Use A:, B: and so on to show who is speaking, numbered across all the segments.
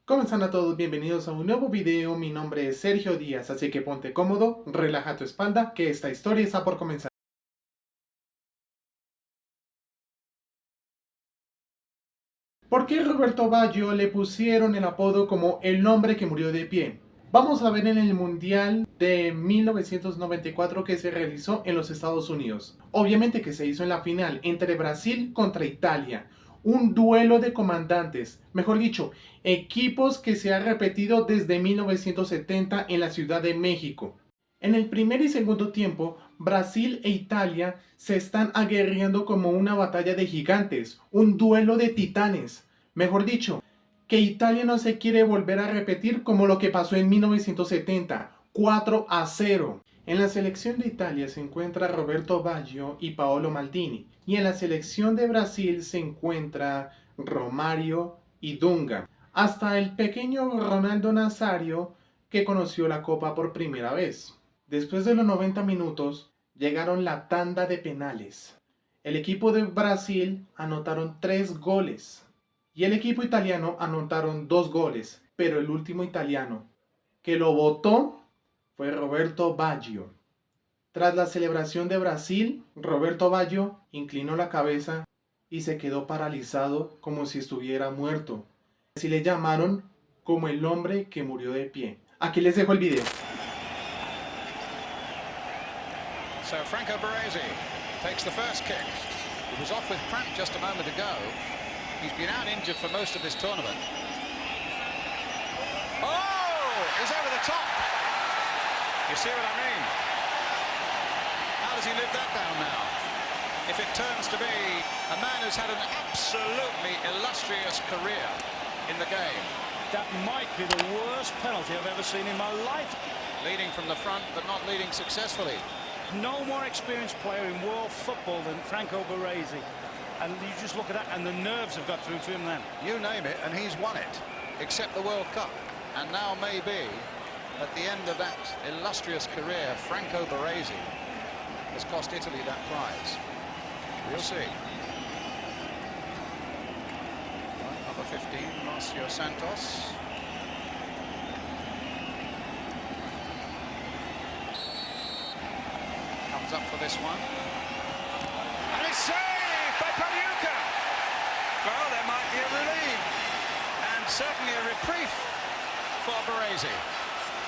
A: ¿Cómo están a todos? Bienvenidos a un nuevo video. Mi nombre es Sergio Díaz, así que ponte cómodo, relaja tu espalda, que esta historia está por comenzar. ¿Por qué Roberto Baggio le pusieron el apodo como el hombre que murió de pie? Vamos a ver en el mundial de 1994 que se realizó en los Estados Unidos. Obviamente que se hizo en la final entre Brasil contra Italia. Un duelo de comandantes, mejor dicho, equipos que se ha repetido desde 1970 en la Ciudad de México. En el primer y segundo tiempo, Brasil e Italia se están aguerriendo como una batalla de gigantes, un duelo de titanes. Mejor dicho, que Italia no se quiere volver a repetir como lo que pasó en 1970, 4-0. En la selección de Italia se encuentra Roberto Baggio y Paolo Maldini, y en la selección de Brasil se encuentra Romario y Dunga. Hasta el pequeño Ronaldo Nazario, que conoció la copa por primera vez. Después de los 90 minutos, llegaron la tanda de penales. El equipo de Brasil anotaron 3 goles y el equipo italiano anotaron 2 goles, pero el último italiano que lo votó fue Roberto Baggio. Tras la celebración de Brasil, Roberto Baggio inclinó la cabeza y se quedó paralizado como si estuviera muerto. Así le llamaron como el hombre que murió de pie. Aquí les dejo el video.
B: So Franco Baresi takes the first kick. He was off with cramp just a moment ago. He's been out injured for most of this tournament. Oh, he's over the top. You see what I mean? How does he live that down now? If it turns to be a man who's had an absolutely illustrious career in the game.
C: That might be the worst penalty I've ever seen in my life.
B: Leading from the front, but not leading successfully.
C: No more experienced player in world football than Franco Baresi. And you just look at that, and the nerves have got through to him then.
B: You name it, and he's won it, except the World Cup. And now maybe, at the end of that illustrious career, Franco Baresi has cost Italy that prize. We'll see. Number 15, Marcio Santos. Comes up for this one. And it's saved by Pagliuca. Well, there might be a relief. And certainly a reprieve for Baresi.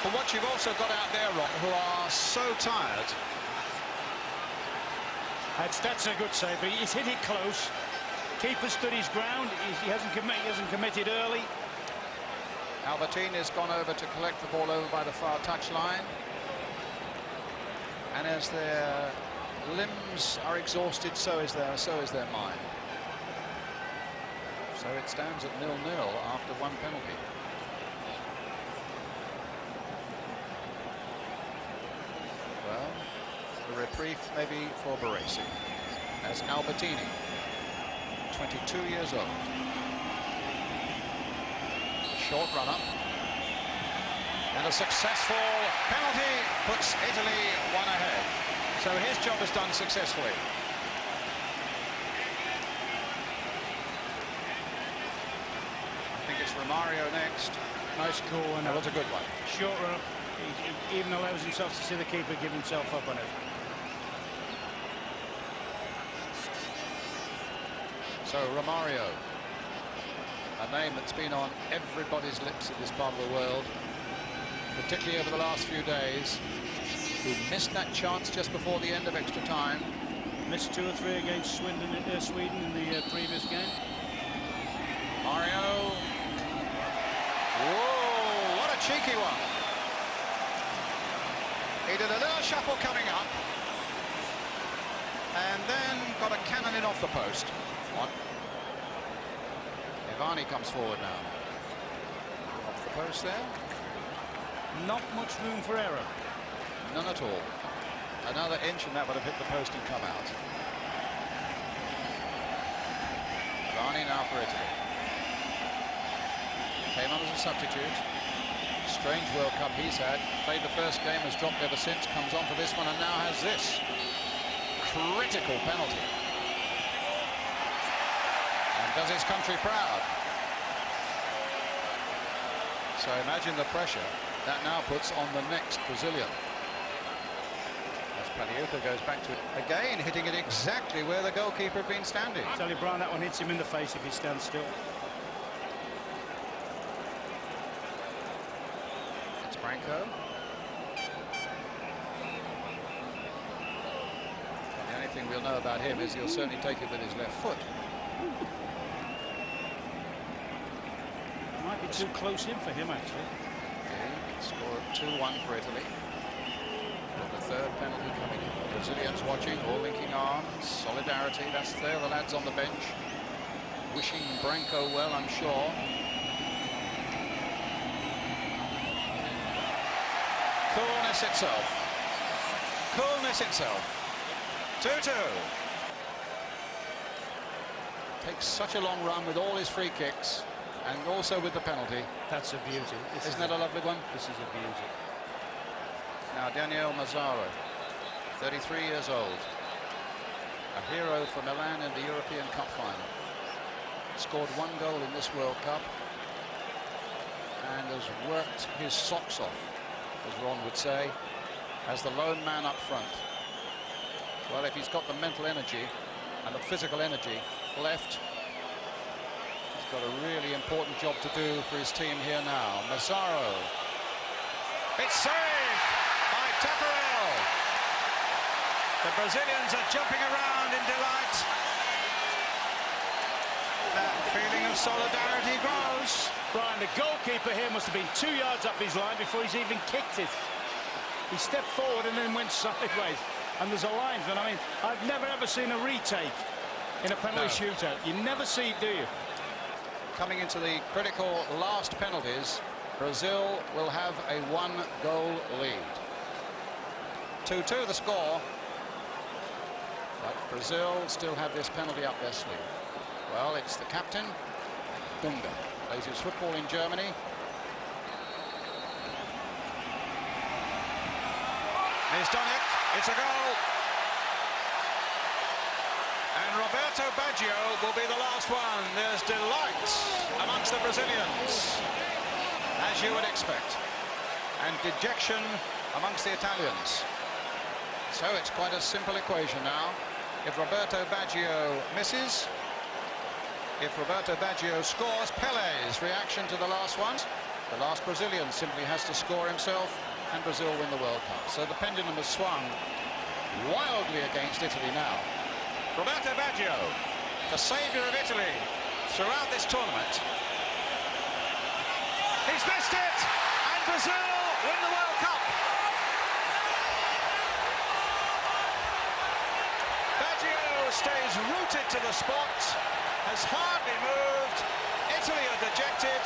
B: But what you've also got out there, Rob, who are so tired.
C: That's a good save, but he's hit it close. Keeper stood his ground. He hasn't committed early.
B: Albertini's gone over to collect the ball over by the far touchline. And as their limbs are exhausted, so is their mind. So it stands at 0-0 after one penalty. Well, the reprieve maybe for Baresi, as Albertini, 22 years old. Short run-up. And a successful penalty puts Italy one ahead. So his job is done successfully. I think it's Romario next.
C: Nice call. And
B: That was a good one.
C: short run. He even allows himself to see the keeper give himself up on it.
B: So Romario, a name that's been on everybody's lips in this part of the world, particularly over the last few days, who missed that chance just before the end of extra time.
C: Missed 2 or 3 against Sweden in the previous game.
B: Mario. Whoa, what a cheeky one. He did a little shuffle coming up, and then got a cannon in off the post. One. Ivani comes forward now. Off the post there.
C: Not much room for error.
B: None at all. Another inch and that would have hit the post and come out. Ivani now for Italy. Came on as a substitute. Strange World Cup he's had. Played the first game, has dropped ever since. Comes on for this one and now has this critical penalty. And does his country proud. So imagine the pressure that now puts on the next Brazilian. As Paniuka goes back to it again, hitting it exactly where the goalkeeper had been standing.
C: Charlie Brown, that one hits him in the face if he stands still.
B: It's Branco. The only thing we'll know about him is he'll certainly take it with his left foot.
C: Might be too close in for him, actually.
B: Scored 2-1 for Italy. With the third penalty coming in. The Brazilians watching, all linking arms. Solidarity, that's there, the lads on the bench. Wishing Branco well, I'm sure. Coolness itself. Coolness itself. 2-2. Takes such a long run with all his free kicks. And also with the penalty.
C: That's a beauty.
B: Isn't that a lovely one?
C: This is a beauty.
B: Now Daniel Mazzaro, 33 years old. A hero for Milan in the European Cup final. Scored 1 goal in this World Cup. And has worked his socks off, as Ron would say, as the lone man up front. Well, if he's got the mental energy and the physical energy left, got a really important job to do for his team here now. Mazzaro. It's saved by Tafarel. The Brazilians are jumping around in delight. That feeling of solidarity grows.
C: Brian, the goalkeeper here must have been 2 yards up his line before he's even kicked it. He stepped forward and then went sideways. And there's a linesman. I mean, I've never ever seen a retake in a penalty shootout. You never see it, do you?
B: Coming into the critical last penalties, Brazil will have a 1-goal lead. 2-2 the score. But Brazil still have this penalty up their sleeve. Well, it's the captain, Dunga. Plays his football in Germany. He's done it. It's a goal. And Roberto Baggio will be the last one. There's delight amongst the Brazilians, as you would expect, and dejection amongst the Italians. So it's quite a simple equation now. If Roberto Baggio misses, if Roberto Baggio scores, Pele's reaction to the last one. The last Brazilian simply has to score himself, and Brazil win the World Cup. So the pendulum has swung wildly against Italy now. Roberto Baggio, the saviour of Italy throughout this tournament. He's missed it, and Brazil win the World Cup. Baggio stays rooted to the spot, has hardly moved. Italy are dejected.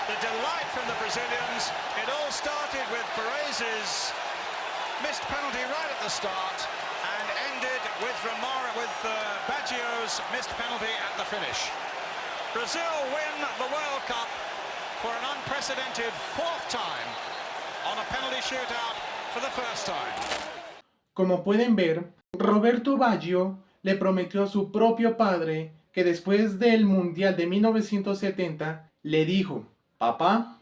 B: The delight from the Brazilians. It all started with Barese's missed penalty right at the start, and ended with Baggio's missed penalty at the finish. Brazil win the World Cup for an unprecedented 4th time on a penalty shootout for the first time.
A: Como pueden ver, Roberto Baggio le prometió a su propio padre que después del mundial de 1970 le dijo: papá,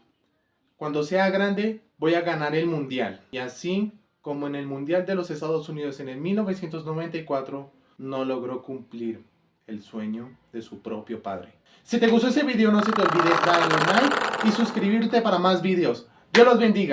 A: cuando sea grande voy a ganar el mundial. Y así como en el mundial de los Estados Unidos en el 1994, no logró cumplir el sueño de su propio padre. Si te gustó este video, no se te olvide darle like y suscribirte para más videos. Dios los bendiga.